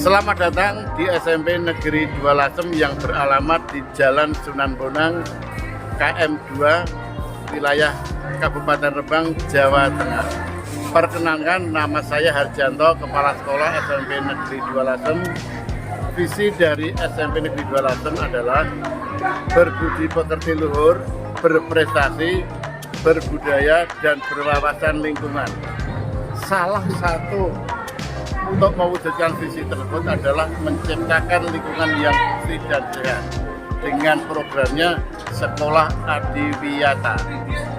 Selamat datang di SMP Negeri 2 Lasem yang beralamat di Jalan Sunan Bonang, KM 2, wilayah Kabupaten Rembang, Jawa Tengah. Perkenalkan, nama saya Harjanto, Kepala Sekolah SMP Negeri 2 Lasem. Visi dari SMP Negeri 2 Lasem adalah berbudi pekerti luhur, berprestasi, berbudaya, dan berwawasan lingkungan. Salah satu untuk mewujudkan visi tersebut adalah menciptakan lingkungan yang bersih dan sehat dengan programnya Sekolah Adiwiyata.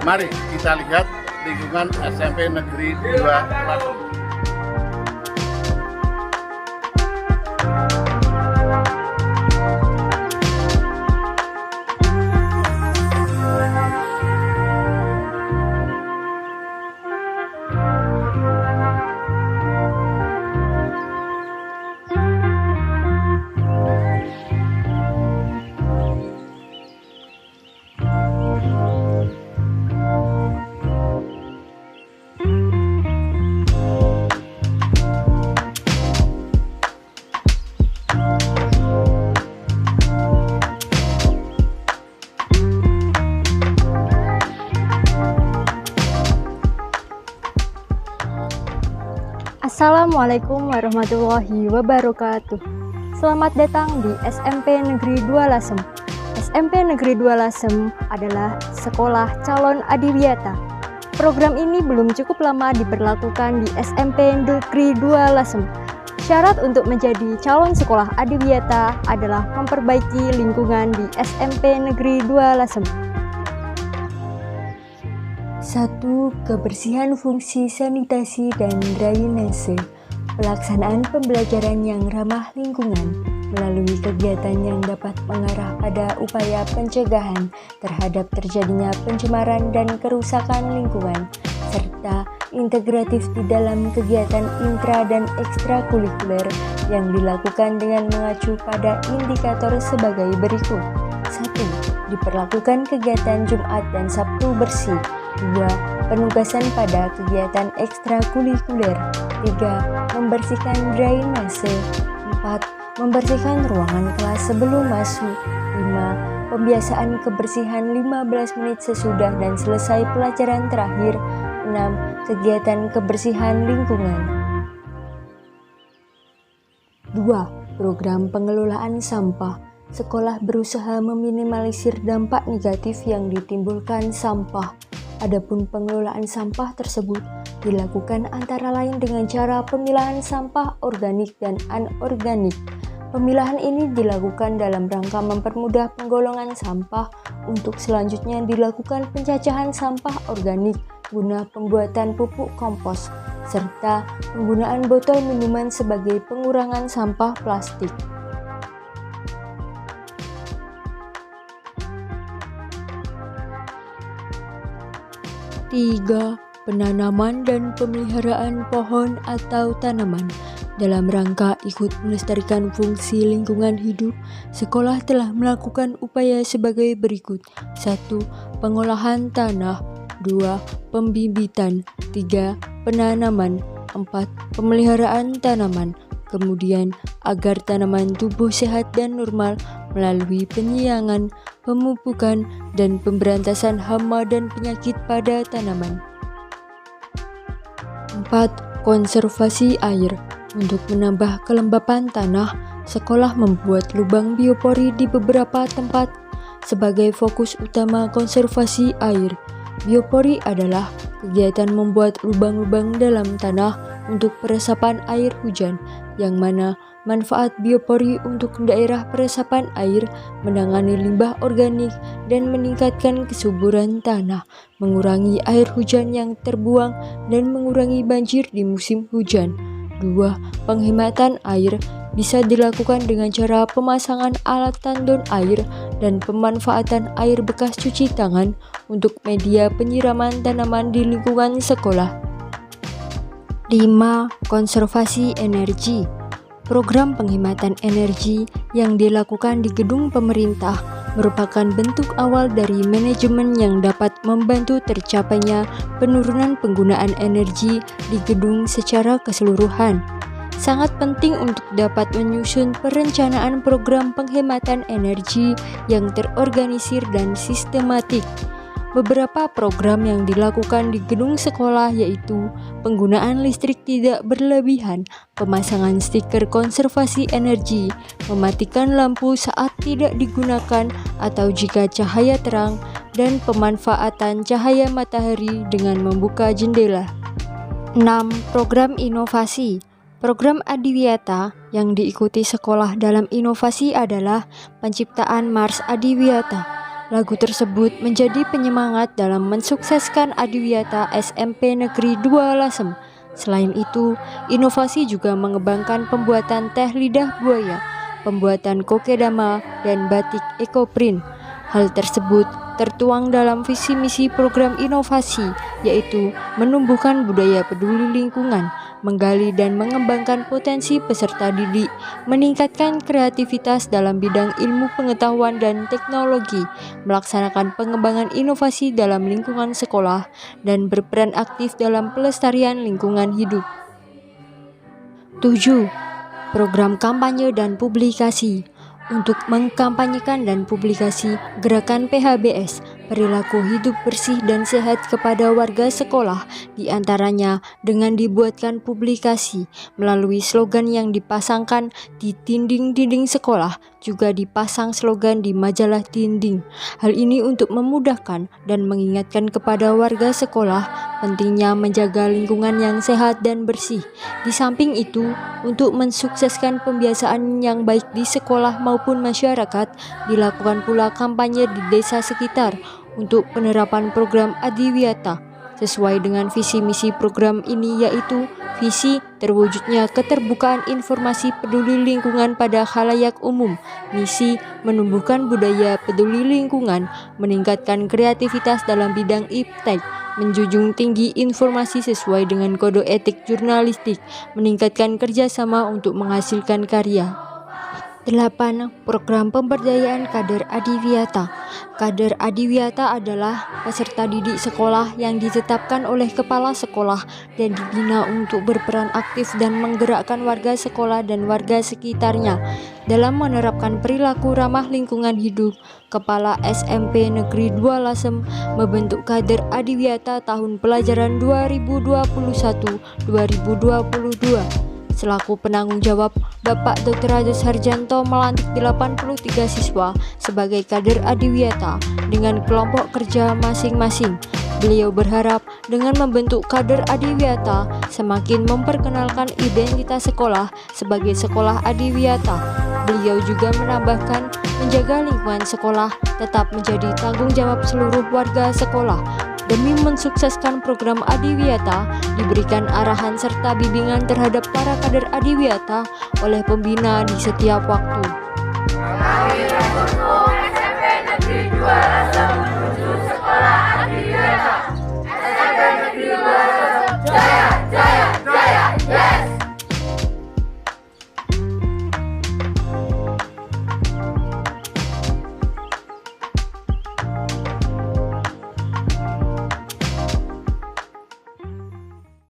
Mari kita lihat lingkungan SMP Negeri 2 Lasem. Assalamualaikum warahmatullahi wabarakatuh. Selamat datang di SMP Negeri 2 Lasem. SMP Negeri 2 Lasem adalah sekolah calon adiwiyata. Program ini belum cukup lama diberlakukan di SMP Negeri 2 Lasem. Syarat untuk menjadi calon sekolah adiwiyata adalah memperbaiki lingkungan di SMP Negeri 2 Lasem. 1. Kebersihan fungsi sanitasi dan drainase. Pelaksanaan pembelajaran yang ramah lingkungan melalui kegiatan yang dapat mengarah pada upaya pencegahan terhadap terjadinya pencemaran dan kerusakan lingkungan, serta integratif di dalam kegiatan intra dan ekstrakurikuler yang dilakukan dengan mengacu pada indikator sebagai berikut. 1. Diperlakukan kegiatan Jumat dan Sabtu bersih. 2. Penugasan pada kegiatan ekstrakurikuler. 3. Membersihkan drainase. 4. Membersihkan ruangan kelas sebelum masuk. 5. Pembiasaan kebersihan 15 menit sesudah dan selesai pelajaran terakhir. 6. Kegiatan kebersihan lingkungan. 2. Program pengelolaan sampah. Sekolah berusaha meminimalisir dampak negatif yang ditimbulkan sampah. Adapun pengelolaan sampah tersebut dilakukan antara lain dengan cara pemilahan sampah organik dan anorganik. Pemilahan ini dilakukan dalam rangka mempermudah penggolongan sampah untuk selanjutnya dilakukan pencacahan sampah organik guna pembuatan pupuk kompos, serta penggunaan botol minuman sebagai pengurangan sampah plastik. 3. Penanaman dan pemeliharaan pohon atau tanaman. Dalam rangka ikut melestarikan fungsi lingkungan hidup, sekolah telah melakukan upaya sebagai berikut. 1. Pengolahan tanah. 2. Pembibitan. 3. Penanaman. 4. Pemeliharaan tanaman. Kemudian, agar tanaman tumbuh sehat dan normal melalui penyiangan, pemupukan, dan pemberantasan hama dan penyakit pada tanaman. 4. Konservasi air. Untuk menambah kelembapan tanah, sekolah membuat lubang biopori di beberapa tempat sebagai fokus utama konservasi air. Biopori adalah kegiatan membuat lubang-lubang dalam tanah untuk peresapan air hujan, yang mana manfaat biopori untuk daerah peresapan air menangani limbah organik dan meningkatkan kesuburan tanah, mengurangi air hujan yang terbuang, dan mengurangi banjir di musim hujan. 2. Penghematan air bisa dilakukan dengan cara pemasangan alat tandon air dan pemanfaatan air bekas cuci tangan untuk media penyiraman tanaman di lingkungan sekolah. 5. Konservasi energi. Program penghematan energi yang dilakukan di gedung pemerintah merupakan bentuk awal dari manajemen yang dapat membantu tercapainya penurunan penggunaan energi di gedung secara keseluruhan. sangat penting untuk dapat menyusun perencanaan program penghematan energi yang terorganisir dan sistematik. Beberapa program yang dilakukan di gedung sekolah yaitu penggunaan listrik tidak berlebihan, pemasangan stiker konservasi energi, mematikan lampu saat tidak digunakan atau jika cahaya terang, dan pemanfaatan cahaya matahari dengan membuka jendela. 6. Program inovasi. Program Adiwiyata yang diikuti sekolah dalam inovasi adalah penciptaan Mars Adiwiyata. Lagu tersebut menjadi penyemangat dalam mensukseskan Adiwiyata SMP Negeri 2 Lasem. Selain itu, inovasi juga mengembangkan pembuatan teh lidah buaya, pembuatan kokedama, dan batik ekoprint. Hal tersebut tertuang dalam visi misi program inovasi, yaitu menumbuhkan budaya peduli lingkungan, menggali dan mengembangkan potensi peserta didik, meningkatkan kreativitas dalam bidang ilmu pengetahuan dan teknologi, melaksanakan pengembangan inovasi dalam lingkungan sekolah, dan berperan aktif dalam pelestarian lingkungan hidup. 7. Program kampanye dan publikasi. Untuk mengkampanyekan dan publikasi gerakan PHBS, perilaku hidup bersih dan sehat kepada warga sekolah, diantaranya dengan dibuatkan publikasi melalui slogan yang dipasangkan di dinding-dinding sekolah, juga dipasang slogan di majalah dinding. Hal ini untuk memudahkan dan mengingatkan kepada warga sekolah pentingnya menjaga lingkungan yang sehat dan bersih. Di samping itu, untuk mensukseskan pembiasaan yang baik di sekolah maupun masyarakat, dilakukan pula kampanye di desa sekitar untuk penerapan program Adiwiyata. Sesuai dengan visi misi program ini yaitu visi terwujudnya keterbukaan informasi peduli lingkungan pada khalayak umum, misi menumbuhkan budaya peduli lingkungan, meningkatkan kreativitas dalam bidang iptek, menjunjung tinggi informasi sesuai dengan kode etik jurnalistik, meningkatkan kerjasama untuk menghasilkan karya. 8. Program pemberdayaan kader Adiwiyata. Kader Adiwiyata adalah peserta didik sekolah yang ditetapkan oleh kepala sekolah dan dibina untuk berperan aktif dan menggerakkan warga sekolah dan warga sekitarnya dalam menerapkan perilaku ramah lingkungan hidup. Kepala SMP Negeri 2 Lasem membentuk kader Adiwiyata tahun pelajaran 2021-2022. Selaku penanggung jawab, Bapak Dr. Rajus Harjanto melantik 83 siswa sebagai kader Adiwiyata dengan kelompok kerja masing-masing. Beliau berharap dengan membentuk kader Adiwiyata semakin memperkenalkan identitas sekolah sebagai sekolah Adiwiyata. Beliau juga menambahkan menjaga lingkungan sekolah tetap menjadi tanggung jawab seluruh warga sekolah. Demi mensukseskan program Adiwiyata, diberikan arahan serta bimbingan terhadap para kader Adiwiyata oleh pembina di setiap waktu. Kami mendukung SMP Negeri 2 Lasem.